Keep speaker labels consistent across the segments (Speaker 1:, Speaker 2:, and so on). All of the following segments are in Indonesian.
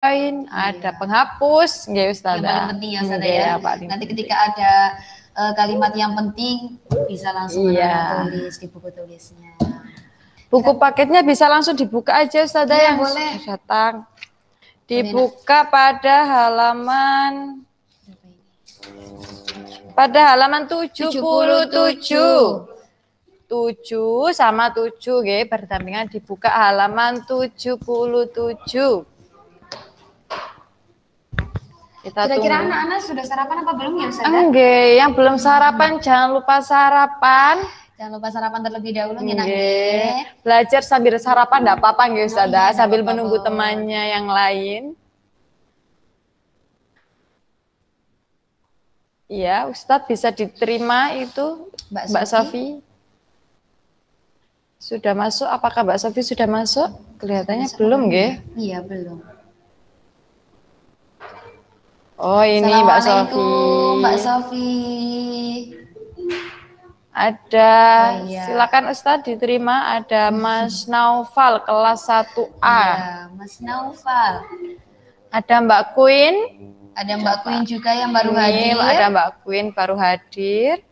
Speaker 1: ada penghapus, nggih Ustazah.
Speaker 2: Yang paling penting ya Ustazah
Speaker 1: Nggih,
Speaker 2: ya.
Speaker 1: paling
Speaker 2: Nanti
Speaker 1: penting.
Speaker 2: ketika ada kalimat yang penting bisa langsung anak tulis di buku tulisnya.
Speaker 1: Buku paketnya bisa langsung dibuka aja Ustazah
Speaker 2: Iya,
Speaker 1: yang
Speaker 2: boleh.
Speaker 1: sudah datang. Dibuka pada halaman 77. 7 sama 7 nggih, berdampingan dibuka halaman 77.
Speaker 2: Kira-kira anak-anak sudah sarapan apa belum ya Ustazah?
Speaker 1: Enggak, yang belum sarapan jangan lupa sarapan.
Speaker 2: Jangan lupa sarapan terlebih dahulu
Speaker 1: nggih. Belajar sambil sarapan enggak apa-apa nggih Ustazah, sambil menunggu temannya yang lain. Iya, Ustadz bisa diterima itu Mbak Sofi. Sudah masuk? Apakah Mbak Sofi sudah masuk? Kelihatannya belum nggih?
Speaker 2: Iya, belum.
Speaker 1: Oh, ini Mbak Sofi.
Speaker 2: Mbak Sofi.
Speaker 1: Ada, silakan Ustadz diterima. Ada Mas Naufal kelas 1A.
Speaker 2: Iya, Mas Naufal.
Speaker 1: Ada Mbak Queen.
Speaker 2: Ada Mbak Queen juga yang baru hadir.
Speaker 1: Ada Mbak Queen baru hadir.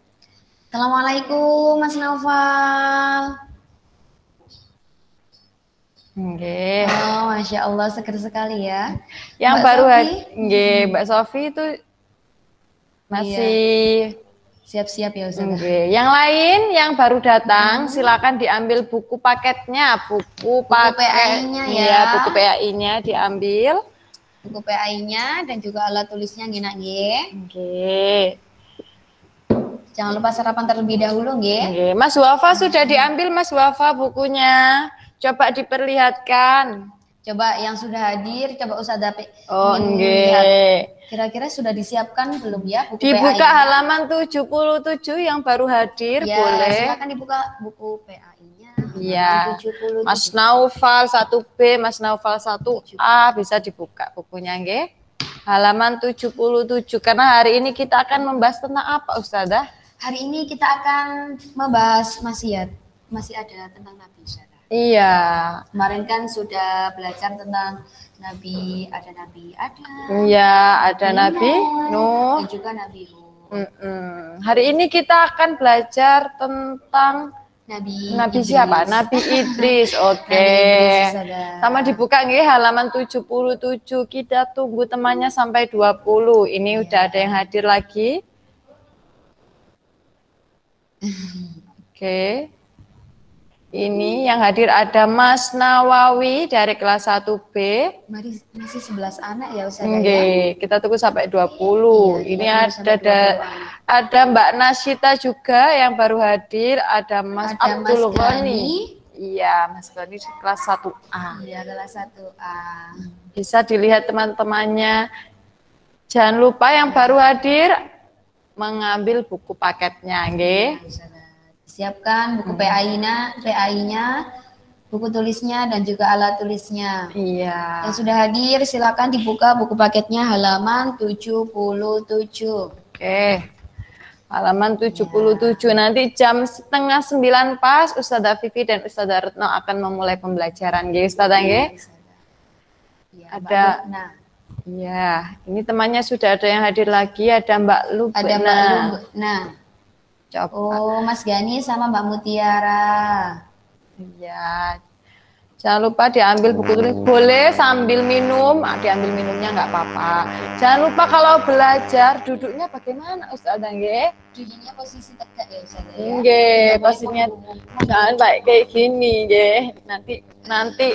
Speaker 2: Assalamualaikum Mas Naufal.
Speaker 1: Nggih.
Speaker 2: Oh, Masya Allah, seger sekali ya.
Speaker 1: Yang Mbak baru hadir, nggih, Mbak Sofi itu masih
Speaker 2: siap-siap ya Ustazah.
Speaker 1: Yang lain yang baru datang, silakan diambil buku paketnya, buku
Speaker 2: PAI-nya ya.
Speaker 1: Iya, buku PAI-nya diambil.
Speaker 2: Buku PAI-nya dan juga alat tulisnya nggih, nggih.
Speaker 1: Nggih.
Speaker 2: Jangan lupa sarapan terlebih dahulu nggih.
Speaker 1: Nggih, Mas Wafa sudah diambil Mas Wafa bukunya. Coba diperlihatkan.
Speaker 2: Coba yang sudah hadir, coba Ustazah.
Speaker 1: Oh, nggih.
Speaker 2: Kira-kira sudah disiapkan belum ya buku
Speaker 1: dibuka
Speaker 2: PAI-nya?
Speaker 1: Halaman 77 yang baru hadir,
Speaker 2: ya,
Speaker 1: boleh.
Speaker 2: Silakan dibuka buku PAI-nya.
Speaker 1: Iya. Mas Naufal 1B, Mas Naufal 1A bisa dibuka bukunya nggih. Halaman 77. Karena hari ini kita akan membahas tentang apa, Ustazah?
Speaker 2: Hari ini kita akan membahas maksiat. Masih ada tentang Nabi, Ustazah.
Speaker 1: Iya.
Speaker 2: Kemarin kan sudah belajar tentang Nabi Adam.
Speaker 1: Iya, ada Nabi Nuh.
Speaker 2: Dan juga Nabi Hud.
Speaker 1: Hari ini kita akan belajar tentang Nabi siapa? Nabi Idris. Oke. Sama dibuka nggih halaman 77. Kita tunggu temannya sampai 20. Ini udah ada yang hadir lagi. Oke. Ini yang hadir ada Mas Nawawi dari kelas 1B.
Speaker 2: Masih 11 anak ya Ustazah
Speaker 1: ya? Kita tunggu sampai 20. Ini ada Mbak Nasyita juga yang baru hadir. Ada Mas Abdul Ghani. Iya, Mas Ghani kelas 1A.
Speaker 2: Iya, kelas 1A.
Speaker 1: Bisa dilihat teman-temannya. Jangan lupa yang baru hadir mengambil buku paketnya, nggih.
Speaker 2: Siapkan buku PAI-nya, buku tulisnya dan juga alat tulisnya.
Speaker 1: Iya.
Speaker 2: Yang sudah hadir silakan dibuka buku paketnya halaman 77.
Speaker 1: Oke. Halaman 77. Nanti jam 8:30 pas Ustazah Vivi dan Ustazah Retno akan memulai pembelajaran nggih, Ustazah nggih. Ada. Iya, ini temannya sudah ada yang hadir lagi, ada Mbak Lubna.
Speaker 2: Ada Mbak Lubna. Oh, Mas Gani sama Mbak Mutiara.
Speaker 1: Iya. Jangan lupa diambil buku tulis. Boleh sambil minum, diambil minumnya nggak apa-apa. Jangan lupa kalau belajar duduknya bagaimana Ustazah nggih?
Speaker 2: Duduknya posisi tegak ya Ustazah ya.
Speaker 1: Nggih, posisinya jangan kayak gini nggih. Nanti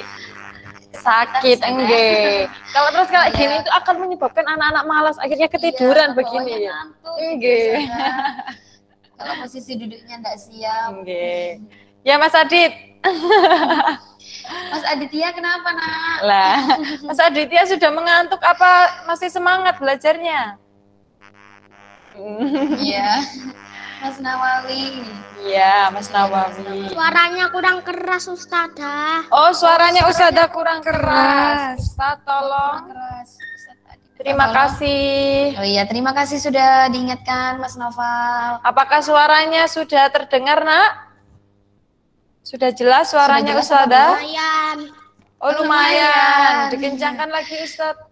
Speaker 1: sakit nggih. Kalau terus kayak gini itu akan menyebabkan anak-anak malas akhirnya ketiduran begini. Nggih.
Speaker 2: Kalau posisi duduknya enggak siap.
Speaker 1: Nggih. Ya Mas Adit.
Speaker 2: Mas Aditya kenapa, Nak?
Speaker 1: Lah, Mas Aditya sudah mengantuk apa masih semangat belajarnya?
Speaker 2: Iya. Mas Nawawi.
Speaker 1: Iya, Mas Nawawi.
Speaker 3: Suaranya kurang keras, Ustazah.
Speaker 1: Oh, suaranya Ustazah kurang keras. Ustaz, tolong. Terima kasih.
Speaker 2: Oh iya, terima kasih sudah diingatkan Mas Noval.
Speaker 1: Apakah suaranya sudah terdengar, Nak? Sudah jelas suaranya Ustazah? Oh lumayan, dikencangkan lagi Ustadz.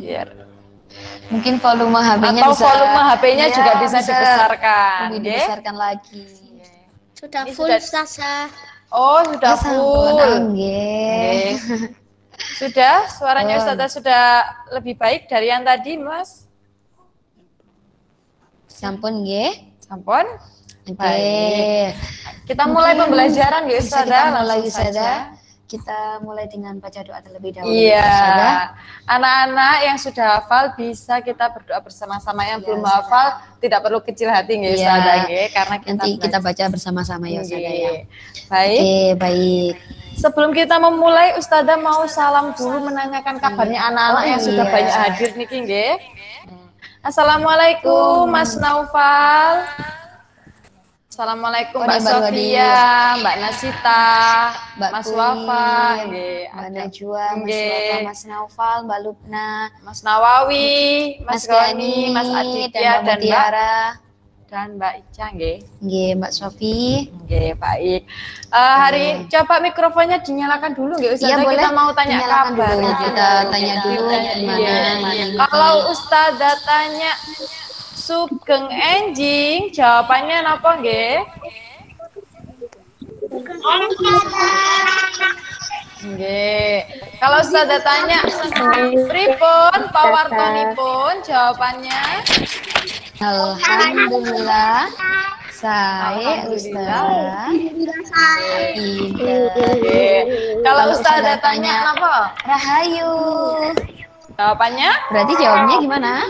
Speaker 1: Biar.
Speaker 2: Mungkin volume HP-nya
Speaker 1: atau
Speaker 2: bisa,
Speaker 1: volume HP-nya
Speaker 2: ya,
Speaker 1: juga bisa dibesarkan.
Speaker 2: lebih dibesarkan lagi.
Speaker 3: Sudah
Speaker 1: Ini
Speaker 3: full
Speaker 1: sudah-
Speaker 3: Ustazah.
Speaker 1: Oh sudah full.
Speaker 2: Nggih.
Speaker 1: Sudah, suaranya Ustazah sudah lebih baik dari yang tadi, Mas.
Speaker 2: Sampun nggih.
Speaker 1: Sampun.
Speaker 2: Oke.
Speaker 1: Baik. Kita mulai pembelajaran ya
Speaker 2: Bisa
Speaker 1: Ustazah,
Speaker 2: kita mulai
Speaker 1: langsung saja.
Speaker 2: Kita mulai dengan baca doa terlebih dahulu.
Speaker 1: Iya.
Speaker 2: Ustazah.
Speaker 1: Anak-anak yang sudah hafal bisa kita berdoa bersama-sama, yang belum hafal tidak perlu kecil hati nggih
Speaker 2: Iya.
Speaker 1: Ustazah nggih, karena
Speaker 2: Nanti kita baca bersama-sama ya Ustazah ya.
Speaker 1: Nggih. Baik.
Speaker 2: Oke, baik.
Speaker 1: Sebelum kita memulai, Ustazah mau salam dulu menanyakan kabarnya anak-anak yang sudah banyak hadir niki nggih. Assalamualaikum Mas Naufal. Assalamualaikum Mbak Sofia, Mbak Nasita,
Speaker 2: Mbak
Speaker 1: Mas
Speaker 2: Pui,
Speaker 1: Wafa,
Speaker 2: Mbak Najwa, Mas
Speaker 1: nggih.
Speaker 2: Wafa, Mas Naufal, Mbak Lupna,
Speaker 1: Mas Nawawi, Mas Gani, Mas Aditya dan Mbak Ica nggih.
Speaker 2: Nggih, Mbak Sofi.
Speaker 1: Nggih, baik. Hari coba mikrofonnya dinyalakan dulu nggih Ustazah,
Speaker 2: Iya, boleh.
Speaker 1: kita mau tanya
Speaker 2: Dinyalakan
Speaker 1: kabar.
Speaker 2: dulu. Kita tanya dulu gimana.
Speaker 1: Kalau Ustazah tanya Sugeng enjing, jawabannya napa nggih? Nggih. Kalau Ustazah tanya pripun pawartonipun, jawabannya
Speaker 2: Alhamdulillah. Saya Ustazah.
Speaker 1: nggih. Kalau Ustazah tanya napa?
Speaker 2: Rahayu.
Speaker 1: Jawabannya
Speaker 2: Berarti jawabnya gimana?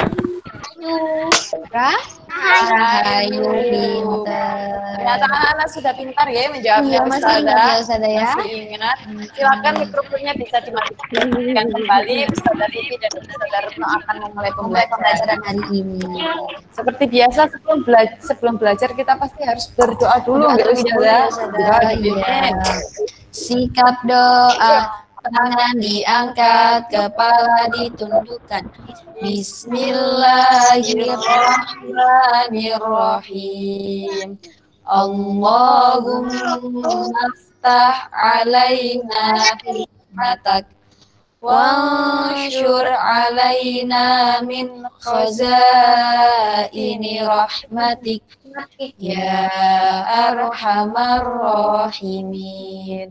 Speaker 2: Rahayu pinter.
Speaker 1: ternyata anak-anak sudah pintar ya menjawabnya
Speaker 2: Iya, masih ingat ya Ustazah ya.
Speaker 1: Masih ingat. Silakan mikrofonnya bisa dimatikan kembali. Ustazah Vivi dan Ustazah Retno akan memulai
Speaker 2: Pembelajaran hari ini.
Speaker 1: Seperti biasa sebelum belajar kita pasti harus berdoa dulu nggak Ustazah?
Speaker 2: Iya. Sikap doa, tangan diangkat, kepala ditundukkan. Bismillahirrahmanirrahim. Allahumma aftah alaina hikmatak wansyur alaina min khazaini rahmatik ya arhamar rahimin.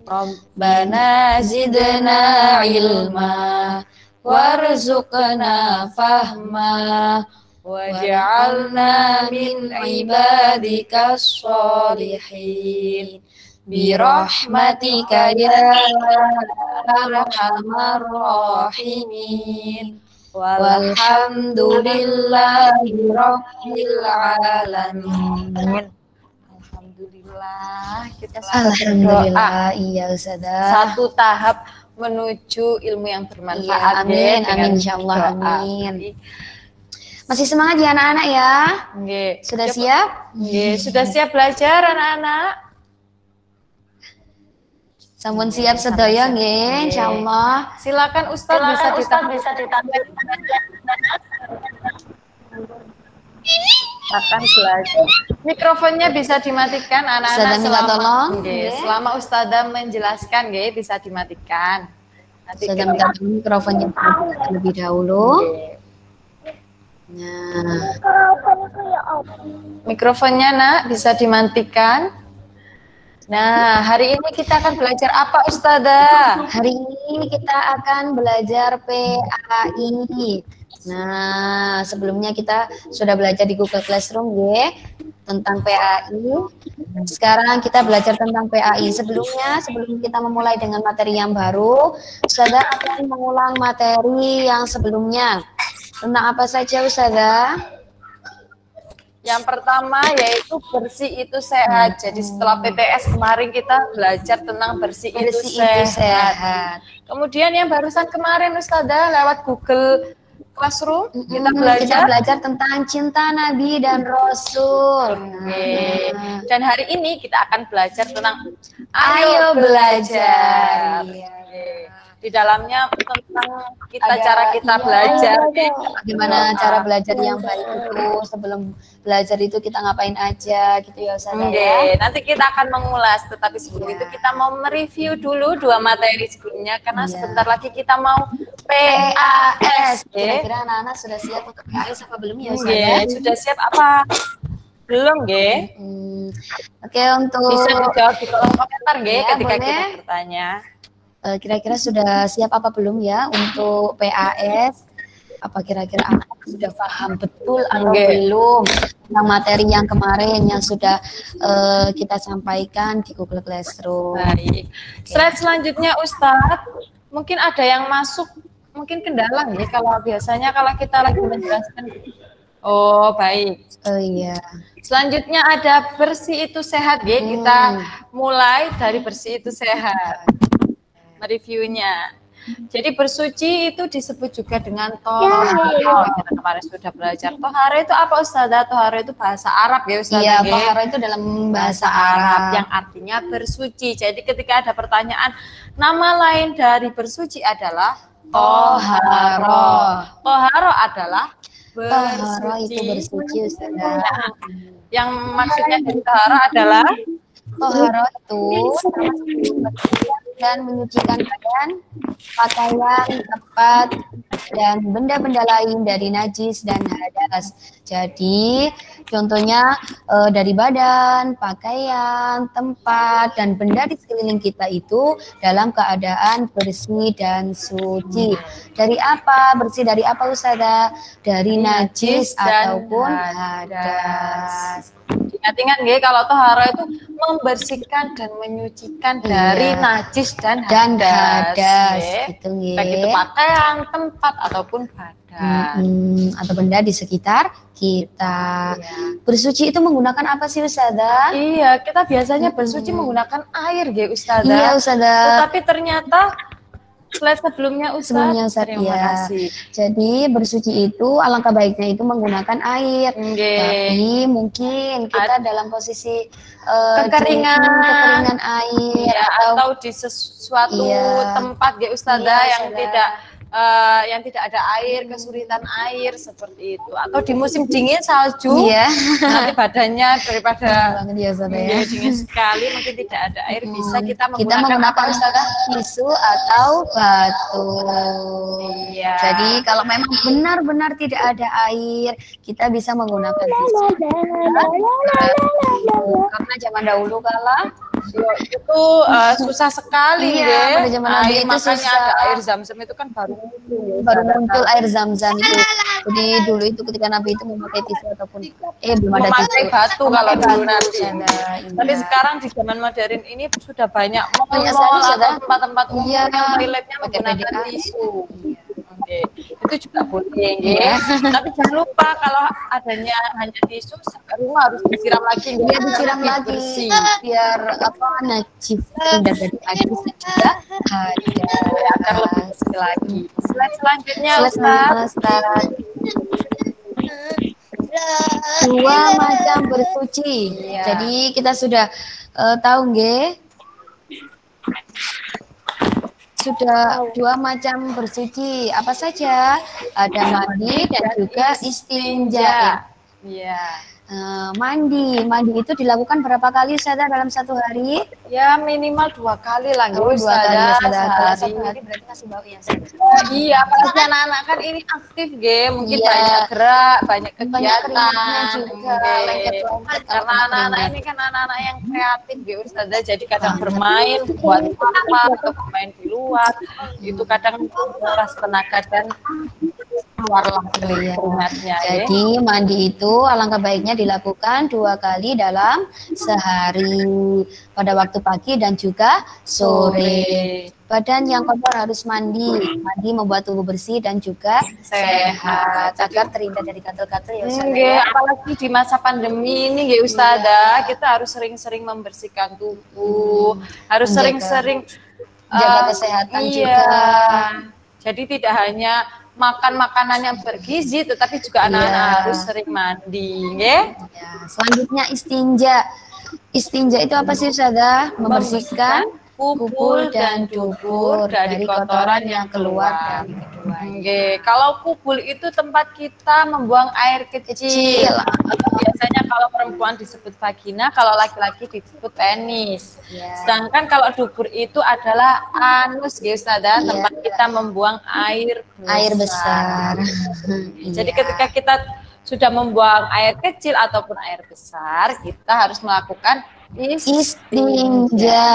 Speaker 2: Rabbana zidna ilma warzuqna fahma waj'alna min ibadika sholihin birahmatika ya arhamar rahimin walhamdulillahi rabbil alamin.
Speaker 1: Alhamdulillah kita
Speaker 2: Alhamdulillah, iya Ustazah.
Speaker 1: satu tahap menuju ilmu yang bermanfaat.
Speaker 2: Iya, amin,
Speaker 1: dengan
Speaker 2: amin, insyaallah,
Speaker 1: doa.
Speaker 2: amin. Masih semangat ya anak-anak ya?
Speaker 1: Nggih.
Speaker 2: Sudah siap?
Speaker 1: Nggih, sudah siap belajar anak-anak?
Speaker 2: Sampun siap sedaya nggih, insyaallah.
Speaker 1: Silakan Ustaz bisa ditambah. Akan belajar. Mikrofonnya bisa dimatikan anak-anak
Speaker 2: Ustazah minta tolong.
Speaker 1: Nggih, selama Ustazah menjelaskan nggih bisa dimatikan. Nanti
Speaker 2: Ustazah minta tolong mikrofonnya terlebih dahulu. Nah,
Speaker 1: mikrofonnya Nak bisa dimatikan. Nah, hari ini kita akan belajar apa Ustazah?
Speaker 2: hari ini kita akan belajar PAI. Nah, sebelumnya kita sudah belajar di Google Classroom ya tentang PAI. Sekarang kita belajar tentang PAI. Sebelum kita memulai dengan materi yang baru, Ustazah akan mengulang materi yang sebelumnya. Tentang apa saja Ustazah?
Speaker 1: Yang pertama yaitu bersih itu sehat. Jadi setelah PTS kemarin kita belajar tentang bersih itu sehat. Kemudian yang barusan kemarin Ustazah lewat Google Classroom kita belajar
Speaker 2: tentang cinta Nabi dan Rasul.
Speaker 1: Dan hari ini kita akan belajar tentang ayo belajar. di dalamnya tentang cara kita belajar.
Speaker 2: Bagaimana cara belajar yang baik itu, sebelum belajar itu kita ngapain aja gitu ya Ustazah ya.
Speaker 1: Nanti kita akan mengulas, tetapi sebelum itu kita mau mereview dulu 2 materi sebelumnya karena sebentar lagi kita mau PAS.
Speaker 2: Kira-kira anak-anak sudah siap untuk PAS apa belum ya Ustazah?
Speaker 1: Sudah siap apa? Belum, Ge?
Speaker 2: Oke, untuk
Speaker 1: bisa dijawab di kolom komentar, Ge, ketika
Speaker 2: boleh.
Speaker 1: kita bertanya.
Speaker 2: Kira-kira sudah siap apa belum ya untuk PAS? Apa kira-kira anak sudah paham betul atau belum tentang materi yang kemarin yang sudah kita sampaikan di Google Classroom?
Speaker 1: Baik. Slide selanjutnya Ustadz, mungkin ada yang masuk, mungkin kendala nih kalau biasanya kalau kita lagi menjelaskan. Oh, baik.
Speaker 2: Oh iya.
Speaker 1: Selanjutnya ada bersih itu sehat, Ge. Kita mulai dari bersih itu sehat. Mereviewnya. Jadi bersuci itu disebut juga dengan toharo. Kita kemarin sudah belajar. Toharo itu apa Ustazah? Toharo itu bahasa Arab ya Ustazah.
Speaker 2: Iya, toharo itu dalam bahasa Arab
Speaker 1: yang artinya bersuci. Jadi ketika ada pertanyaan, nama lain dari bersuci adalah toharo. Toharo adalah bersuci.
Speaker 2: Toharo itu bersuci Ustazah.
Speaker 1: Yang maksudnya dari toharo adalah
Speaker 2: toharo itu dan menyucikan badan, pakaian, tempat, dan benda-benda lain dari najis dan hadas. Jadi contohnya dari badan, pakaian, tempat, dan benda di sekeliling kita itu dalam keadaan bersih dan suci. Dari apa? Bersih dari apa Ustazah? Dari najis ataupun hadas.
Speaker 1: Ingat-ingat nggih, kalau toharo itu membersihkan dan menyucikan dari najis dan hadas.
Speaker 2: Gitu, nggih.
Speaker 1: Baik itu pakaian, tempat ataupun badan.
Speaker 2: Atau benda di sekitar kita. Bersuci itu menggunakan apa sih Ustazah?
Speaker 1: Iya, kita biasanya bersuci menggunakan air nggih Ustazah.
Speaker 2: Iya Ustazah.
Speaker 1: Tetapi ternyata slide sebelumnya Ustaz. Terima kasih.
Speaker 2: Jadi bersuci itu alangkah baiknya itu menggunakan air. Tapi mungkin kita dalam posisi kekeringan air
Speaker 1: atau di sesuatu tempat ya Ustazah yang tidak ada air, kesulitan air seperti itu, atau di musim dingin salju, nanti badannya daripada dingin sekali mungkin tidak ada air, bisa kita menggunakan
Speaker 2: Ustazah tisu atau batu. Jadi kalau memang benar-benar tidak ada air, kita bisa menggunakan tisu. Karena zaman dahulu kala
Speaker 1: itu susah sekali
Speaker 2: pada zaman Nabi itu
Speaker 1: makanya
Speaker 2: susah.
Speaker 1: ada air zam-zam itu kan baru
Speaker 2: muncul air zam-zam itu. Jadi dulu itu ketika Nabi itu memakai tisu ataupun belum ada tisu,
Speaker 1: batu kalau dulu nanti. Tapi sekarang di zaman modern ini sudah banyak mall atau tempat-tempat umum yang toiletnya menggunakan tisu. Itu juga boleh tapi jangan lupa kalau adanya hanya tisu rumah harus disiram lagi
Speaker 2: disiram lagi
Speaker 1: bersih.
Speaker 2: Biar najis tidak dari najis juga ada
Speaker 1: agar lebih bersih lagi. Slide selanjutnya
Speaker 2: Ustaz. 2 macam bersuci. Jadi kita sudah tahu nggih, sudah 2 macam bersuci. Apa saja? Ada mandi dan juga istinja. Mandi itu dilakukan berapa kali Ustazah dalam satu hari?
Speaker 1: Ya minimal 2 kali lah
Speaker 2: Ustazah. Kalau satu hari berarti masih bau ya.
Speaker 1: Iya, apalagi anak-anak kan ini aktif mungkin banyak gerak, banyak kegiatan
Speaker 2: juga.
Speaker 1: Karena anak-anak ini kan anak-anak yang kreatif Ustazah, jadi kadang bermain buat apa atau bermain di luar, itu kadang menguras tenaga dan keluarlah keringatnya.
Speaker 2: Jadi mandi itu alangkah baiknya dilakukan 2 kali dalam sehari, pada waktu pagi dan juga sore. Badan yang kotor harus mandi membuat tubuh bersih dan juga sehat agar terhindar dari gatal-gatal ya Ustazah.
Speaker 1: Apalagi di masa pandemi ini Ustazah, kita harus sering-sering membersihkan tubuh, harus sering-sering
Speaker 2: jaga kesehatan juga.
Speaker 1: Jadi tidak hanya makan makanan yang bergizi, tetapi juga anak-anak harus sering mandi, Selanjutnya
Speaker 2: istinja. Istinja itu apa sih Ustazah? Membersihkan
Speaker 1: kubul dan dubur dari kotoran yang keluar dari keduanya. Oke, kalau kubul itu tempat kita membuang air kecil. Biasanya kalau perempuan disebut vagina, kalau laki-laki disebut penis. Sedangkan kalau dubur itu adalah anus, ya Ustazah, tempat kita membuang air
Speaker 2: besar.
Speaker 1: Jadi ketika kita sudah membuang air kecil ataupun air besar, kita harus melakukan
Speaker 2: istinja,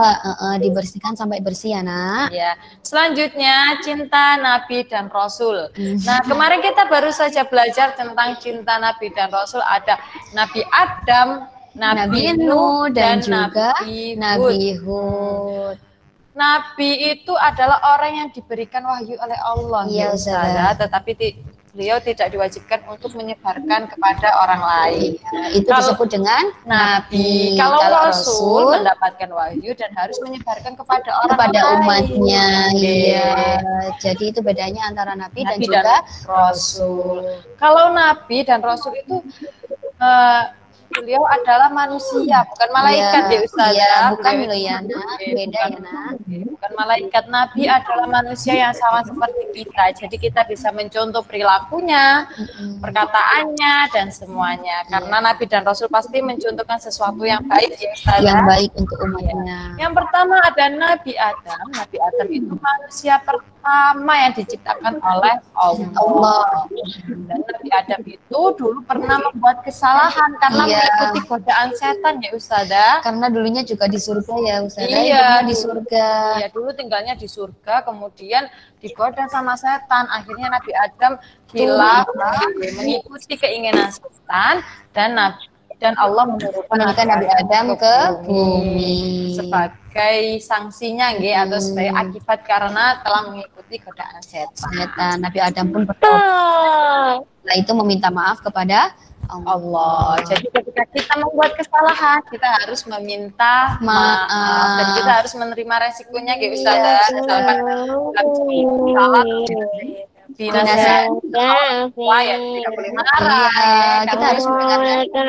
Speaker 2: dibersihkan sampai bersih ya nak.
Speaker 1: Ya. Selanjutnya cinta Nabi dan Rasul. Nah kemarin kita baru saja belajar tentang cinta Nabi dan Rasul. Ada Nabi Adam, Nabi Nuh dan juga Nabi Hud. Nabi itu adalah orang yang diberikan wahyu oleh Allah, ya Ustazah, tetapi beliau tidak diwajibkan untuk menyebarkan kepada orang lain.
Speaker 2: Itu disebut dengan Nabi.
Speaker 1: Kalau Rasul mendapatkan wahyu dan harus menyebarkan kepada
Speaker 2: umatnya. Iya. Jadi itu bedanya antara Nabi dan juga Rasul.
Speaker 1: Kalau Nabi dan Rasul itu beliau adalah manusia, bukan malaikat ya Ustazah.
Speaker 2: Iya, bukan loh ya nak, beda ya nak.
Speaker 1: Bukan malaikat. Nabi adalah manusia yang sama seperti kita. Jadi kita bisa mencontoh perilakunya, perkataannya dan semuanya. Karena Nabi dan Rasul pasti mencontohkan sesuatu yang baik ya Ustazah.
Speaker 2: Yang baik untuk umatnya.
Speaker 1: Yang pertama ada Nabi Adam. Nabi Adam itu manusia pertama yang diciptakan oleh Allah. Dan Nabi Adam itu dulu pernah membuat kesalahan karena mengikuti godaan setan ya Ustazah.
Speaker 2: Karena dulunya juga di surga ya Ustazah.
Speaker 1: Iya,
Speaker 2: di surga.
Speaker 1: Iya, dulu tinggalnya di surga, kemudian digoda sama setan. Akhirnya Nabi Adam hilaf, mengikuti keinginan setan dan Allah menurunkan Nabi Adam ke bumi sebagai sanksinya atau sebagai akibat karena telah mengikuti godaan setan.
Speaker 2: Nabi Adam pun bertobat. Nah, itu meminta maaf kepada
Speaker 1: Allah. Jadi ketika kita membuat kesalahan, kita harus meminta maaf dan kita harus menerima resikonya Ustazah. Misalkan salah binasa ya tidak boleh marah.
Speaker 2: Kita harus mendengarkan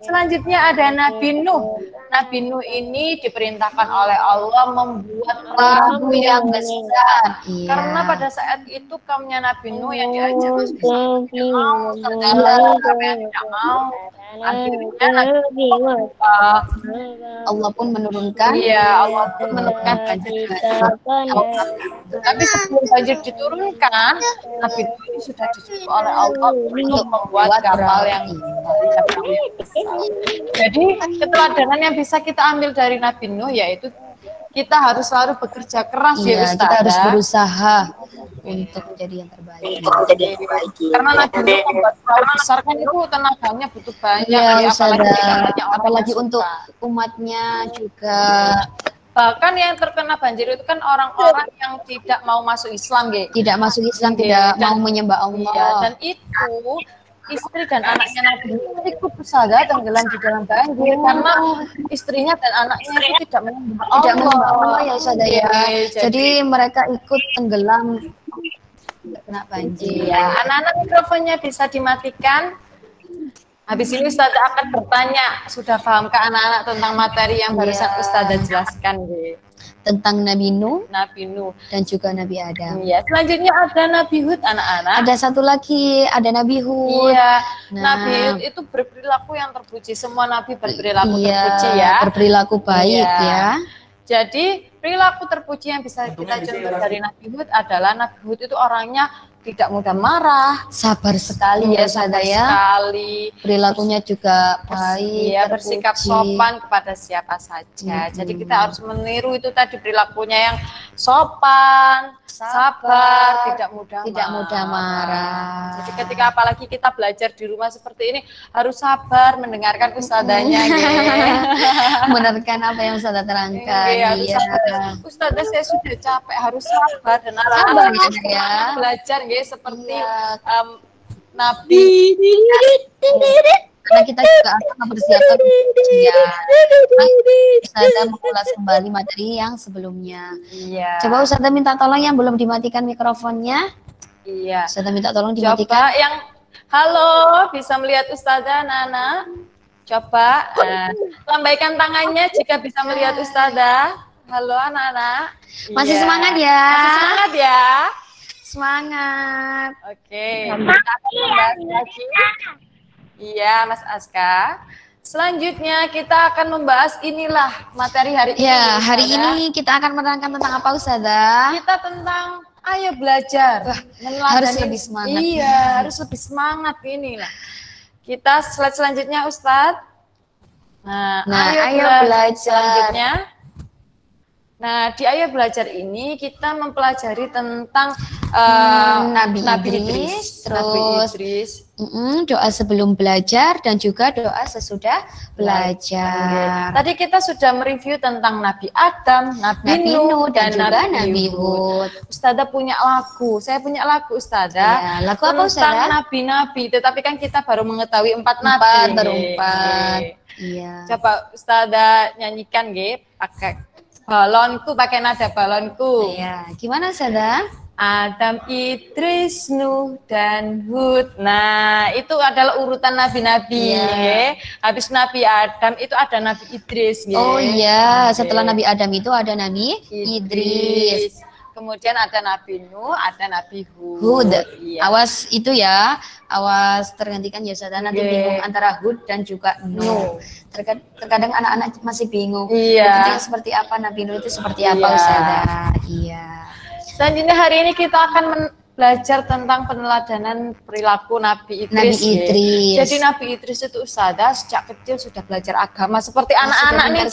Speaker 1: Selanjutnya ada Nabi Nuh. Nabi Nuh ini diperintahkan oleh Allah membuat perahu yang besar. Karena pada saat itu kaumnya Nabi Nuh yang diajak Islam tidak mau. Akhirnya
Speaker 2: Allah pun menurunkan.
Speaker 1: Allah pun menurunkan banjir. Tapi sebelum banjir diturunkan, Nabi Nuh ini sudah disuruh oleh Allah untuk membuat kapal yang besar. Jadi keteladanan yang bisa kita ambil dari Nabi Nuh yaitu kita harus selalu bekerja keras ya Ustazah.
Speaker 2: Kita harus berusaha untuk menjadi yang terbaik.
Speaker 1: Karena Nabi Nuh membuat perahu besar kan itu tenaganya butuh banyak.
Speaker 2: Apalagi untuk umatnya juga.
Speaker 1: Bahkan yang terkena banjir itu kan orang-orang yang tidak mau masuk Islam
Speaker 2: Tidak masuk Islam, tidak mau menyembah Allah.
Speaker 1: Dan itu istri dan anaknya Nabi Nuh ikut Ustazah tenggelam di dalam banjir karena istrinya dan anaknya itu tidak menyembah
Speaker 2: Allah ya Ustazah ya. Jadi mereka ikut tenggelam kena banjir.
Speaker 1: Anak-anak mikrofonnya bisa dimatikan. Habis ini Ustazah akan bertanya, sudah pahamkah anak-anak tentang materi yang barusan Ustazah jelaskan
Speaker 2: tentang Nabi Nuh
Speaker 1: dan
Speaker 2: juga Nabi Adam.
Speaker 1: Selanjutnya ada Nabi Hud anak-anak.
Speaker 2: Ada satu lagi, ada Nabi Hud.
Speaker 1: Nabi Hud itu berperilaku yang terpuji. Semua nabi berperilaku terpuji
Speaker 2: berperilaku baik ya.
Speaker 1: Jadi perilaku terpuji yang bisa kita contoh dari Nabi Hud adalah Nabi Hud itu orangnya tidak mudah marah,
Speaker 2: sabar sekali ya Ustazah. Perilakunya juga baik,
Speaker 1: bersikap sopan kepada siapa saja. Jadi kita harus meniru itu tadi perilakunya yang sopan, sabar, tidak mudah marah. Jadi ketika apalagi kita belajar di rumah seperti ini harus sabar mendengarkan ustadzanya.
Speaker 2: Mendengarkan apa yang Ustazah terangkan.
Speaker 1: Ustazah saya sudah capek, harus sabar dan belajar seperti Nabi.
Speaker 2: Karena kita juga akan mempersiapkan ujian. Ustazah mengulas kembali materi yang sebelumnya. Coba Ustazah minta tolong yang belum dimatikan mikrofonnya.
Speaker 1: Ustazah
Speaker 2: minta tolong dimatikan.
Speaker 1: Coba yang Halo, bisa melihat Ustazah Nana? Coba lambaikan tangannya jika bisa melihat Ustazah. Halo anak-anak.
Speaker 2: Masih
Speaker 1: Iya.
Speaker 2: semangat ya?
Speaker 1: Masih semangat ya?
Speaker 2: Semangat.
Speaker 1: Oke. Kita akan membahas lagi. Iya, Mas Aska. Selanjutnya kita akan membahas inilah materi hari ini.
Speaker 2: Ya, hari
Speaker 1: Ustazah.
Speaker 2: ini kita akan menerangkan tentang apa, Ustazah?
Speaker 1: Kita tentang ayo belajar.
Speaker 2: Harus lebih semangat.
Speaker 1: Iya, harus lebih semangat inilah. Kita slide selanjutnya, Ustadz. Nah, ayo belajar. Selanjutnya. Nah, di Ayo Belajar ini kita mempelajari tentang
Speaker 2: Nabi Idris, terus doa sebelum belajar dan juga doa sesudah belajar.
Speaker 1: Tadi kita sudah mereview tentang Nabi Adam, Nabi Nuh, dan juga Nabi Hud. Ustazah punya lagu, saya punya lagu Ustazah.
Speaker 2: Ya, lagu apa Ustazah?
Speaker 1: Tentang nabi-nabi, tetapi kan kita baru mengetahui 4 nabi.
Speaker 2: Iya.
Speaker 1: Coba Ustazah nyanyikan pakai balonku, pakai nada balonku.
Speaker 2: Iya, gimana Ustazah?
Speaker 1: Adam, Idris, Nuh, dan Hud. Nah, itu adalah urutan nabi-nabi.
Speaker 2: Iya.
Speaker 1: Habis Nabi Adam itu ada Nabi Idris.
Speaker 2: Oh iya, setelah Nabi Adam itu ada Nabi Idris.
Speaker 1: Kemudian ada Nabi Nuh, ada Nabi
Speaker 2: Hud.
Speaker 1: Iya.
Speaker 2: Awas itu ya, awas tergantikan ya Ustazah, nanti bingung antara Hud dan juga Nuh. Terkadang anak-anak masih bingung.
Speaker 1: Iya.
Speaker 2: Itu seperti apa, Nabi Nuh itu seperti apa Ustazah? Iya.
Speaker 1: Selanjutnya hari ini kita akan belajar tentang peneladanan perilaku Nabi Idris.
Speaker 2: Nabi Idris.
Speaker 1: Jadi Nabi Idris itu Ustazah sejak kecil sudah belajar agama seperti anak-anak nih.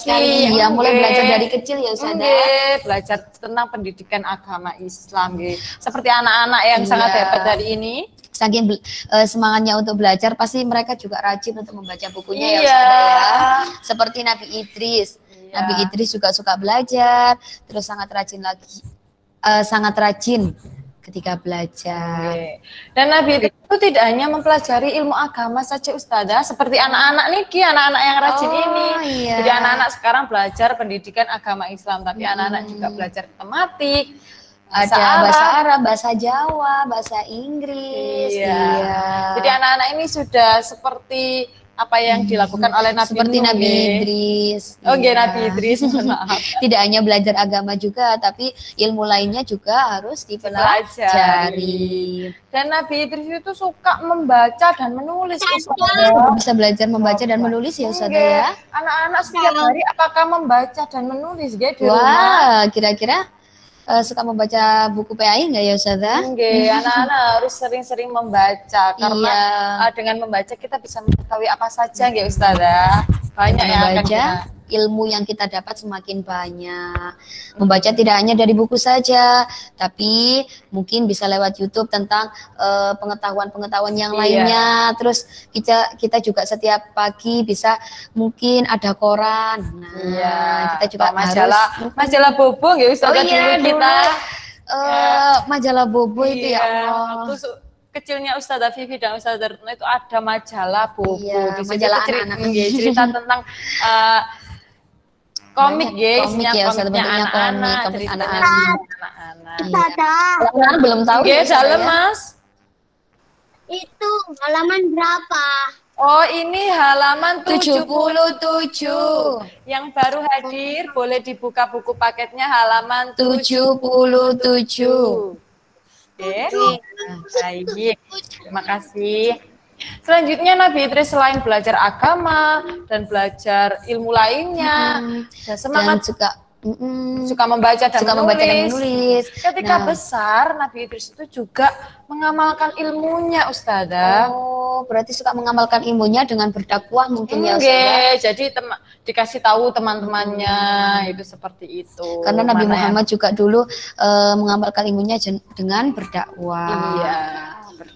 Speaker 2: Iya, mulai belajar dari kecil ya Ustazah.
Speaker 1: Belajar tentang pendidikan agama Islam. Seperti anak-anak yang sangat hebat dari ini.
Speaker 2: Saking semangatnya untuk belajar, pasti mereka juga rajin untuk membaca bukunya ya Ustazah ya. Seperti Nabi Idris. Nabi Idris juga suka belajar, terus sangat rajin ketika belajar.
Speaker 1: Dan Nabi itu tidak hanya mempelajari ilmu agama saja Ustazah, seperti anak-anak nih, anak-anak yang rajin ini.
Speaker 2: Iya.
Speaker 1: Jadi anak-anak sekarang belajar pendidikan agama Islam, tapi anak-anak juga belajar tematik,
Speaker 2: bahasa Arab, bahasa Jawa, bahasa Inggris.
Speaker 1: Iya. Jadi anak-anak ini sudah seperti apa yang dilakukan oleh Nabi
Speaker 2: seperti
Speaker 1: Nuh,
Speaker 2: Nabi Idris.
Speaker 1: Nabi Idris, maaf.
Speaker 2: Tidak hanya belajar agama juga, tapi ilmu lainnya juga harus dipelajari.
Speaker 1: Dan Nabi Idris itu suka membaca dan menulis.
Speaker 2: Bisa belajar membaca dan menulis ya Ustazah ya.
Speaker 1: Anak-anak setiap hari apakah membaca dan menulis di rumah?
Speaker 2: Wah, kira-kira suka membaca buku PAI nggak ya Ustazah?
Speaker 1: Anak-anak harus sering-sering membaca karena dengan membaca kita bisa mengetahui apa saja nggih Ustazah. Banyak yang
Speaker 2: membaca, ilmu yang kita dapat semakin banyak. Membaca tidak hanya dari buku saja, tapi mungkin bisa lewat YouTube tentang pengetahuan-pengetahuan yang lainnya. Terus kita juga setiap pagi bisa mungkin ada koran. Nah, kita juga
Speaker 1: majalah Bobo ya Ustazah kita.
Speaker 2: Majalah Bobo itu ya Allah.
Speaker 1: Kecilnya Ustazah Vivi dan Ustazah Retno itu ada majalah Bobo.
Speaker 2: Di majalah anak-anak
Speaker 1: cerita tentang komik isinya komiknya anak-anak.
Speaker 3: Ustazah,
Speaker 2: belum tahu.
Speaker 1: Dalam Mas.
Speaker 3: Itu halaman berapa?
Speaker 1: Oh, ini halaman 77.
Speaker 2: 77.
Speaker 1: Yang baru hadir boleh dibuka buku paketnya halaman
Speaker 2: 77.
Speaker 1: Baik, terima kasih. Selanjutnya Nabi Idris selain belajar agama dan belajar ilmu lainnya, dan semangat suka membaca dan menulis. Ketika besar Nabi Idris itu juga mengamalkan ilmunya Ustazah.
Speaker 2: Oh, berarti suka mengamalkan ilmunya dengan berdakwah mungkin ya Ustazah.
Speaker 1: Jadi dikasih tahu teman-temannya itu seperti itu.
Speaker 2: Karena Nabi Muhammad juga dulu mengamalkan ilmunya dengan berdakwah.
Speaker 1: Iya.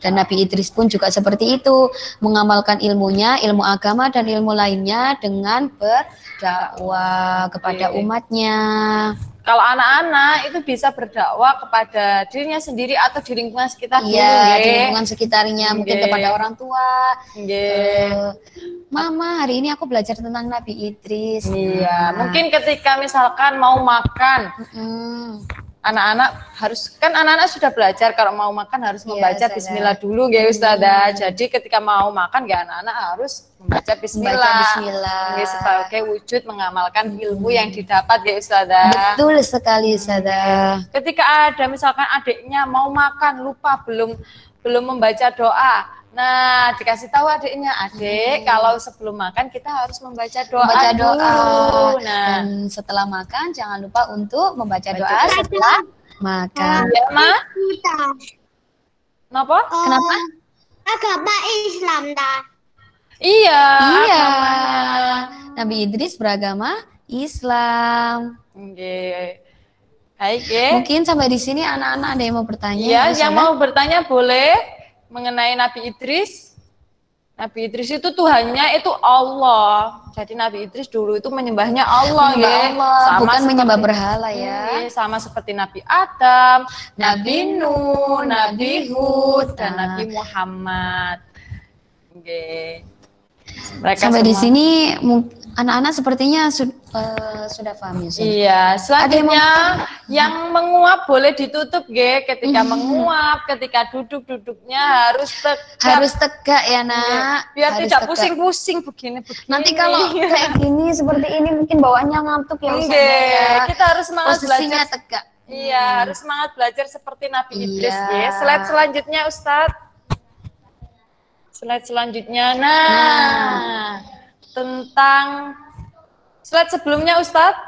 Speaker 2: Dan Nabi Idris pun juga seperti itu, mengamalkan ilmunya, ilmu agama dan ilmu lainnya dengan berdakwah kepada umatnya.
Speaker 1: Kalau anak-anak itu bisa berdakwah kepada dirinya sendiri atau di lingkungan sekitar.
Speaker 2: Iya, di lingkungan sekitarnya, mungkin kepada orang tua. Mama, hari ini aku belajar tentang Nabi Idris.
Speaker 1: Iya, mungkin ketika misalkan mau makan, anak-anak anak-anak sudah belajar kalau mau makan harus membaca
Speaker 2: Ustazah.
Speaker 1: bismillah dulu ya Ustazah. Jadi ketika mau makan ya anak-anak harus membaca bismillah.
Speaker 2: Membaca bismillah.
Speaker 1: Ya, sebagai wujud mengamalkan ilmu yang didapat ya Ustazah.
Speaker 2: Betul sekali Ustazah.
Speaker 1: Ketika ada misalkan adiknya mau makan lupa belum membaca doa. Nah, dikasih tahu adiknya, adik kalau sebelum makan kita harus membaca doa dulu. Nah,
Speaker 2: dan setelah makan jangan lupa untuk membaca doa setelah makan.
Speaker 1: ya Ma,
Speaker 3: Kita.
Speaker 1: kenapa?
Speaker 2: Kenapa?
Speaker 3: Agama Islam dah.
Speaker 1: Iya.
Speaker 2: Iya.
Speaker 1: agamanya.
Speaker 2: Nabi Idris beragama Islam.
Speaker 1: Oke. Baik ya.
Speaker 2: Mungkin sampai di sini anak-anak ada yang mau bertanya.
Speaker 1: Iya,
Speaker 2: Ustazah?
Speaker 1: yang mau bertanya boleh mengenai Nabi Idris. Nabi Idris itu Tuhannya itu Allah. Jadi Nabi Idris dulu itu menyembahnya Allah,
Speaker 2: Menyembah
Speaker 1: ya.
Speaker 2: Allah,
Speaker 1: Sama
Speaker 2: bukan
Speaker 1: seperti-
Speaker 2: menyembah berhala ya.
Speaker 1: Iya, sama seperti Nabi Adam, Nabi Nuh, Nabi Hud, dan
Speaker 2: Nah.
Speaker 1: Nabi Muhammad. Oke. Mereka
Speaker 2: Sampai di
Speaker 1: semua-
Speaker 2: sini anak-anak sepertinya sudah paham ya. Ustazah?
Speaker 1: Iya, selanjutnya yang menguap boleh ditutup, Ge. Ketika menguap, ketika duduknya harus tegak.
Speaker 2: Harus tegak ya nak.
Speaker 1: Biar
Speaker 2: Harus
Speaker 1: tidak
Speaker 2: tegak.
Speaker 1: pusing-pusing begini.
Speaker 2: Nanti kalau kayak gini seperti ini mungkin bawaannya ngantuk ya Ustazah
Speaker 1: Oke,
Speaker 2: ya.
Speaker 1: kita harus semangat
Speaker 2: Posisinya
Speaker 1: belajar.
Speaker 2: tegak.
Speaker 1: Iya, harus semangat belajar seperti Nabi Idris,
Speaker 2: Iya.
Speaker 1: Ge. Slide selanjutnya, Ustadz. Slide selanjutnya, nah. Tentang slide sebelumnya, Ustadz.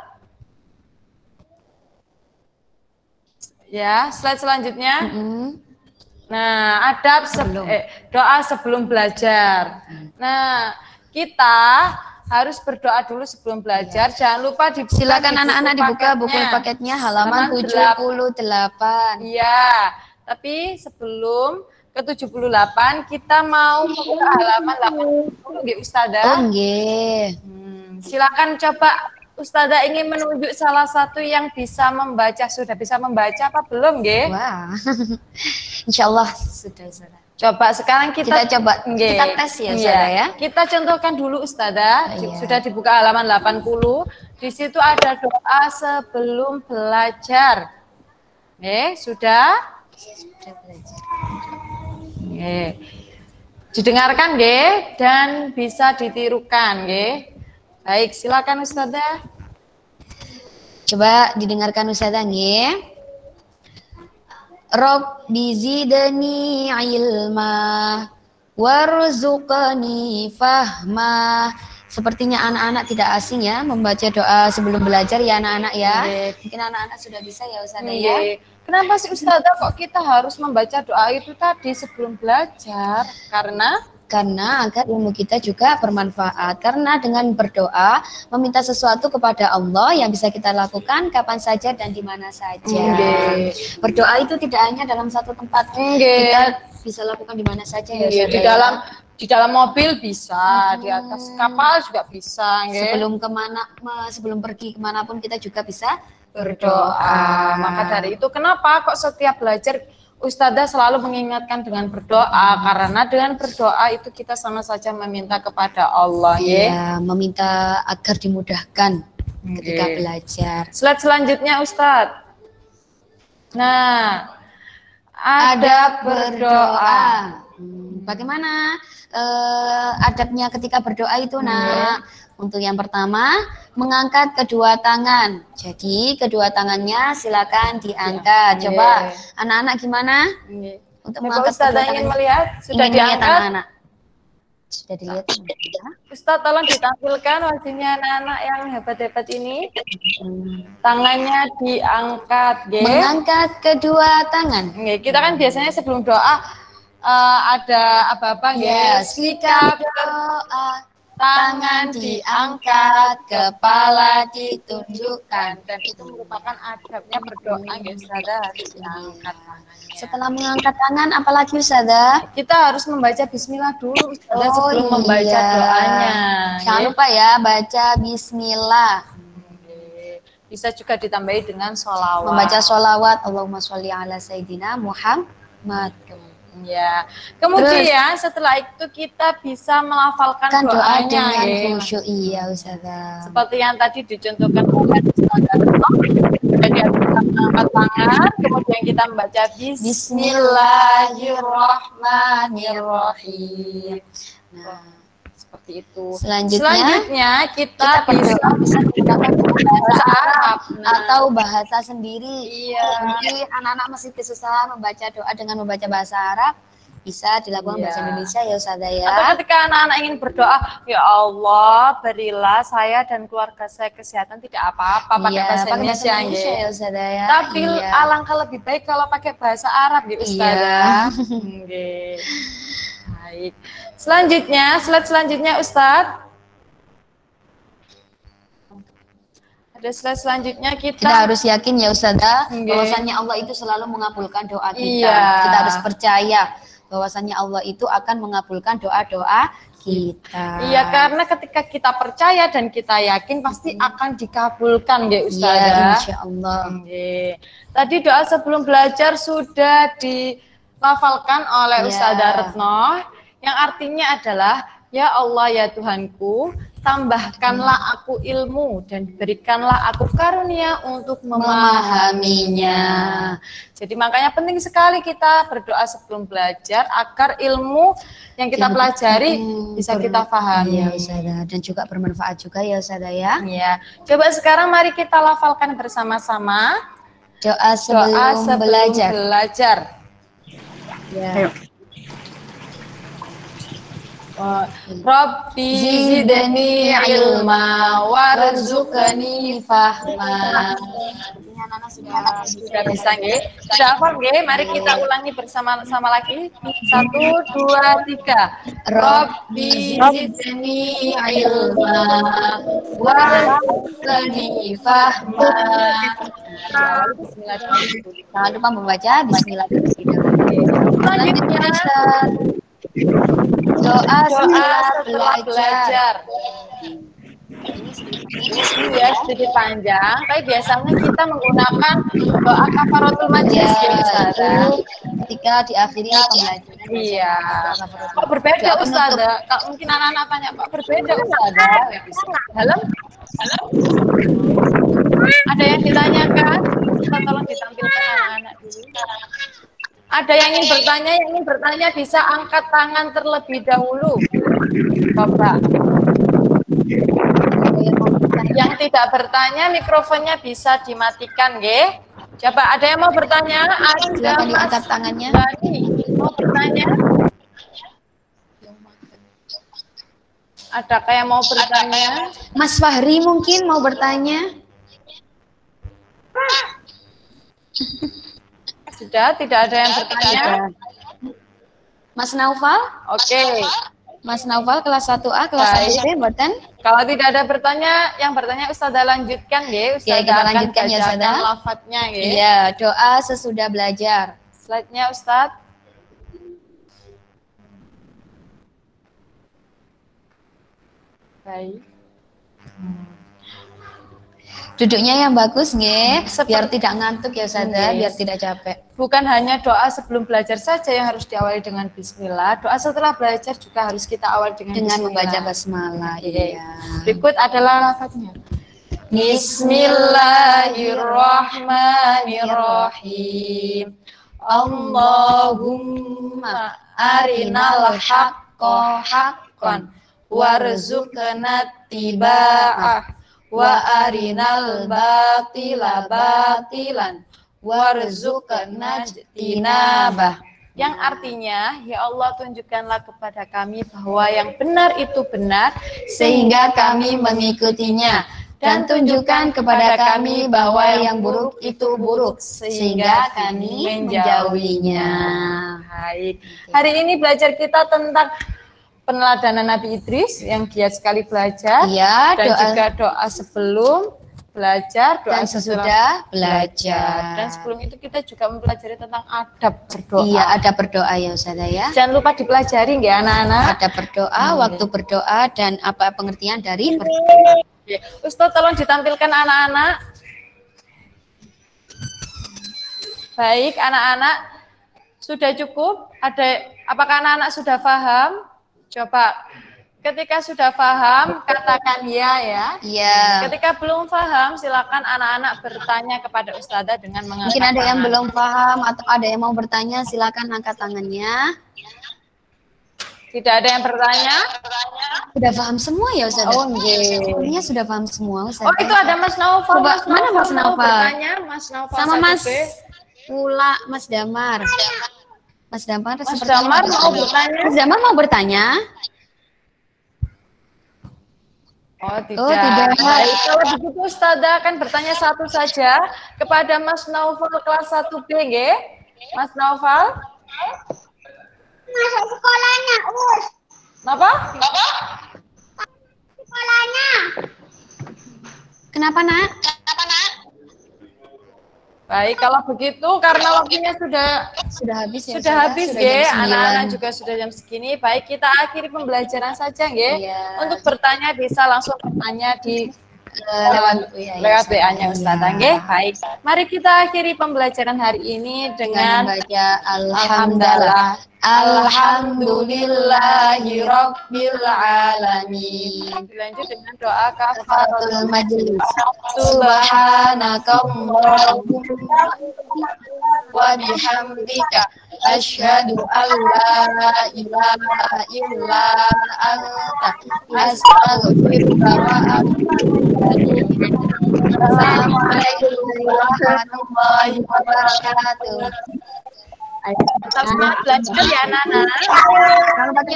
Speaker 1: Ya, slide selanjutnya.
Speaker 2: Mm.
Speaker 1: Nah, adab doa sebelum belajar. Nah, kita harus berdoa dulu sebelum belajar. Jangan lupa dibuka.
Speaker 2: Silakan anak-anak dibuka buku paketnya halaman 78.
Speaker 1: Iya, tapi sebelum ke 78 kita mau membuka halaman 80 nggih Ustazah.
Speaker 2: Oh nggih.
Speaker 1: Silakan coba Ustazah ingin menunjuk salah satu yang bisa membaca. Sudah bisa membaca apa belum nggih?
Speaker 2: Wah. Insyaallah sudah.
Speaker 1: Coba sekarang kita
Speaker 2: coba
Speaker 1: nggih.
Speaker 2: kita tes ya Ustazah ya.
Speaker 1: Kita contohkan dulu Ustazah.
Speaker 2: Iya.
Speaker 1: Sudah dibuka halaman 80. Di situ ada doa sebelum belajar. Sudah?
Speaker 2: Sudah belajar.
Speaker 1: Didengarkan nggih dan bisa ditirukan nggih. Baik, silakan Ustazah.
Speaker 2: Coba didengarkan Ustazah nggih. Rabbi zidni ilma warzuqni fahma. Sepertinya anak-anak tidak asing ya membaca doa sebelum belajar ya anak-anak ya.
Speaker 1: Nggih.
Speaker 2: Mungkin anak-anak sudah bisa ya Ustazah ya.
Speaker 1: Nggih. Kenapa sih Ustazah kok kita harus membaca doa itu tadi sebelum belajar?
Speaker 2: Karena agar ilmu kita juga bermanfaat. Karena dengan berdoa meminta sesuatu kepada Allah yang bisa kita lakukan kapan saja dan di mana saja.
Speaker 1: Nggih.
Speaker 2: Berdoa itu tidak hanya dalam satu tempat.
Speaker 1: Nggih.
Speaker 2: Kita bisa lakukan di mana saja ya.
Speaker 1: Nggih,
Speaker 2: Ustazah,
Speaker 1: di dalam mobil bisa, di atas kapal juga bisa, nggih.
Speaker 2: sebelum pergi kemanapun kita juga bisa
Speaker 1: Berdoa. Maka dari itu kenapa kok setiap belajar Ustazah selalu mengingatkan dengan berdoa, karena dengan berdoa itu kita sama saja meminta kepada Allah, ya.
Speaker 2: Iya, meminta agar dimudahkan ketika
Speaker 1: Nggih.
Speaker 2: belajar.
Speaker 1: Slide selanjutnya Ustadz. Nah, ada berdoa.
Speaker 2: Bagaimana adabnya ketika berdoa itu, Nak? Untuk yang pertama, mengangkat kedua tangan. Jadi kedua tangannya silakan diangkat. Coba anak-anak gimana untuk
Speaker 1: Coba
Speaker 2: mengangkat kedua
Speaker 1: Ustazah
Speaker 2: tangan?
Speaker 1: ingin melihat, sudah
Speaker 2: Ingin lihat
Speaker 1: diangkat.
Speaker 2: anak-anak? Sudah dilihat?
Speaker 1: Ustadz tolong ditampilkan wajahnya anak-anak yang hebat-hebat ini. Tangannya diangkat, nggih.
Speaker 2: Mengangkat kedua tangan.
Speaker 1: Nggih, kita kan biasanya sebelum doa ada apa-apa nggih?
Speaker 2: Yes,
Speaker 1: Sikap
Speaker 2: doa.
Speaker 1: tangan diangkat, kepala ditundukkan, dan itu merupakan adabnya berdoa, nggih Ustazah, harus diangkat tangannya.
Speaker 2: Setelah mengangkat tangan, apalagi Ustazah?
Speaker 1: Kita harus membaca bismillah dulu Ustazah sebelum membaca doanya.
Speaker 2: Jangan
Speaker 1: nggih.
Speaker 2: lupa ya, baca bismillah.
Speaker 1: Nggih. Bisa juga ditambahi dengan sholawat.
Speaker 2: Membaca sholawat, Allahumma sholli ala Sayyidina Muhammad.
Speaker 1: Ya. Kemudian setelah itu kita bisa melafalkan
Speaker 2: Kan doa
Speaker 1: doanya
Speaker 2: dengan
Speaker 1: ya.
Speaker 2: khusyuk, iya Ustazah.
Speaker 1: Seperti yang tadi dicontohkan oleh Ustazah Retno. Jadi kita mengangkat tangan, kemudian kita membaca Bismillahirrahmanirrahim. Nah, seperti itu. Selanjutnya kita bisa menggunakan bahasa Arab
Speaker 2: atau bahasa sendiri.
Speaker 1: Iya.
Speaker 2: Jadi anak-anak masih kesusahan membaca doa dengan membaca bahasa Arab, bisa dilakukan bahasa Indonesia ya Ustazah ya.
Speaker 1: Atau ketika anak-anak ingin berdoa, ya Allah berilah saya dan keluarga saya kesehatan, tidak apa-apa pakai bahasa Indonesia
Speaker 2: ya Ustazah ya.
Speaker 1: Tapi alangkah lebih baik kalau pakai bahasa Arab ya Ustazah. Baik. Selanjutnya, slide selanjutnya Ustadz. Ada slide selanjutnya kita
Speaker 2: harus yakin ya Ustazah, bahwasannya Allah itu selalu mengabulkan doa kita. Kita harus percaya bahwasannya Allah itu akan mengabulkan doa-doa kita.
Speaker 1: Iya, karena ketika kita percaya dan kita yakin pasti akan dikabulkan ya Ustazah.
Speaker 2: Iya, insyaallah.
Speaker 1: Tadi doa sebelum belajar sudah dilafalkan oleh Ustazah Retno, yang artinya adalah, ya Allah ya Tuhanku, tambahkanlah aku ilmu dan berikanlah aku karunia untuk memahaminya. Jadi makanya penting sekali kita berdoa sebelum belajar agar ilmu yang kita pelajari bisa kita pahami.
Speaker 2: Ya Ustazah, dan juga bermanfaat juga ya Ustazah ya.
Speaker 1: Ya. Coba sekarang mari kita lafalkan bersama-sama
Speaker 2: doa sebelum belajar.
Speaker 1: Ya. Ayo. Rabbi zidni ilma warzuqni fahma. Sudah bisa nggih? Sudah hafal nggih? Mari kita ulangi bersama-sama lagi. 1, 2, 3. Rabbi zidni ilma warzuqni fahma.
Speaker 2: Jangan lupa membaca bismillahirrahmanirrahim.
Speaker 1: Selanjutnya doa setelah belajar. Ini ya sedikit panjang, tapi biasanya kita menggunakan doa kafaratul majlis ya Ustazah.
Speaker 2: Ketika diakhiri pembelajaran.
Speaker 1: Iya. Kok berbeda Ustazah? Mungkin anak-anak tanya, Pak berbeda Ustazah? Halo? Ada yang ditanyakan? Kita tolong ditampilkan anak-anak dulu. Ada yang ingin bertanya bisa angkat tangan terlebih dahulu. Bapak. Yang tidak bertanya mikrofonnya bisa dimatikan, nggih. Coba ada yang mau bertanya? Ada
Speaker 2: angkat tangannya.
Speaker 1: Mau bertanya? Ada kayak mau bertanya?
Speaker 2: Mas Fahri mungkin mau bertanya?
Speaker 1: Sudah, tidak ada yang bertanya.
Speaker 2: Mas Naufal?
Speaker 1: Oke.
Speaker 2: Mas Naufal kelas 1A, kelas 1B, mboten?
Speaker 1: Kalau tidak ada bertanya, yang bertanya Ustazah lanjutkan nggih.
Speaker 2: Ustazah kita lanjutkan ya Ustazah.
Speaker 1: Lafadznya nggih.
Speaker 2: Iya, doa sesudah belajar.
Speaker 1: Slide-nya Ustaz. Baik.
Speaker 2: Duduknya yang bagus nggih, biar tidak ngantuk ya Ustazah, biar tidak capek.
Speaker 1: Bukan hanya doa sebelum belajar saja yang harus diawali dengan bismillah, doa setelah belajar juga harus kita awali dengan
Speaker 2: membaca basmalah. Iya.
Speaker 1: Berikut adalah lafadznya. Bismillahirrahmanirrahim. Allahumma arinal haqqa haqqan warzuqna tiba'ah wa arinal batila batilan warzuqna jinabah. Yang artinya, ya Allah tunjukkanlah kepada kami bahwa yang benar itu benar sehingga kami mengikutinya, dan tunjukkan kepada kami bahwa yang buruk itu buruk sehingga kami menjauhinya. Baik. Hari ini belajar kita tentang peneladanan Nabi Idris yang giat sekali belajar, dan juga doa sebelum belajar, doa sesudah belajar. Dan sebelum itu kita juga mempelajari tentang adab berdoa.
Speaker 2: Iya, adab berdoa ya Ustazah ya.
Speaker 1: Jangan lupa dipelajari nggih anak-anak.
Speaker 2: Adab berdoa, waktu berdoa, dan apa pengertian dari berdoa.
Speaker 1: Ustaz tolong ditampilkan anak-anak. Baik anak-anak. Sudah cukup? Apakah anak-anak sudah paham? Coba. Ketika sudah paham, katakan ya.
Speaker 2: Iya.
Speaker 1: Ketika belum paham, silakan anak-anak bertanya kepada Ustazah dengan mengangkat
Speaker 2: Mungkin ada yang
Speaker 1: tangan.
Speaker 2: belum paham atau ada yang mau bertanya, silakan angkat tangannya.
Speaker 1: Tidak ada yang bertanya?
Speaker 2: Sudah paham semua ya Ustazah?
Speaker 1: Oh, nggih.
Speaker 2: Sepertinya sudah paham semua Ustazah.
Speaker 1: Oh, itu ada Mas Naufal.
Speaker 2: Coba, mana Mas
Speaker 1: mau
Speaker 2: Naufal?
Speaker 1: bertanya, Mas Naufal
Speaker 2: Sama Mas
Speaker 1: 1B.
Speaker 2: Pula, Mas Damar. Mas Damar,
Speaker 1: Mas Damar mau bertanya?
Speaker 2: Mas Damar mau bertanya?
Speaker 1: Oh, tidak.
Speaker 2: Oh, tidak.
Speaker 1: Baik, kalau begitu Ustazah akan bertanya satu saja kepada Mas Naufal kelas 1B, nggih. Mas Naufal?
Speaker 3: Masuk sekolahnya, Us.
Speaker 1: Kenapa?
Speaker 3: Sekolahnya.
Speaker 2: Kenapa, Nak?
Speaker 1: Baik, kalau begitu karena waktunya sudah
Speaker 2: habis ya.
Speaker 1: sudah habis,
Speaker 2: Sudah
Speaker 1: nggih.
Speaker 2: jam 9.
Speaker 1: Anak-anak juga sudah jam segini. Baik, kita akhiri pembelajaran saja, nggih.
Speaker 2: Iya.
Speaker 1: Untuk bertanya bisa langsung bertanya di
Speaker 2: lewat
Speaker 1: WA-nya Ustazah, nggih. Baik. Mari kita akhiri pembelajaran hari ini
Speaker 2: dengan
Speaker 1: dengan
Speaker 2: baca alhamdulillah. Alhamdulillahi rabbil alamin.
Speaker 1: Dilanjut dengan doa kafaratul
Speaker 2: Kafaratul majlis.
Speaker 1: Subhanakallahumma
Speaker 2: Wa bihamdika asyhadu an la ilaha illa anta astaghfiruka wa atubu ilaik. Assalamualaikum warahmatullahi wabarakatuh.
Speaker 1: Tetap semangat belajar ya anak-anak.
Speaker 2: Selamat pagi.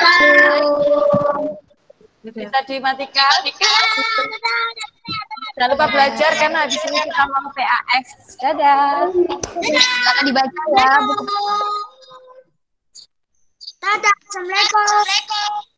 Speaker 2: Assalamualaikum.
Speaker 1: Bisa dimatikan. Jangan lupa belajar karena habis ini kita mau PAS. Dadah.
Speaker 2: Silakan dibaca ya buku.
Speaker 3: Dadah, Assalamualaikum.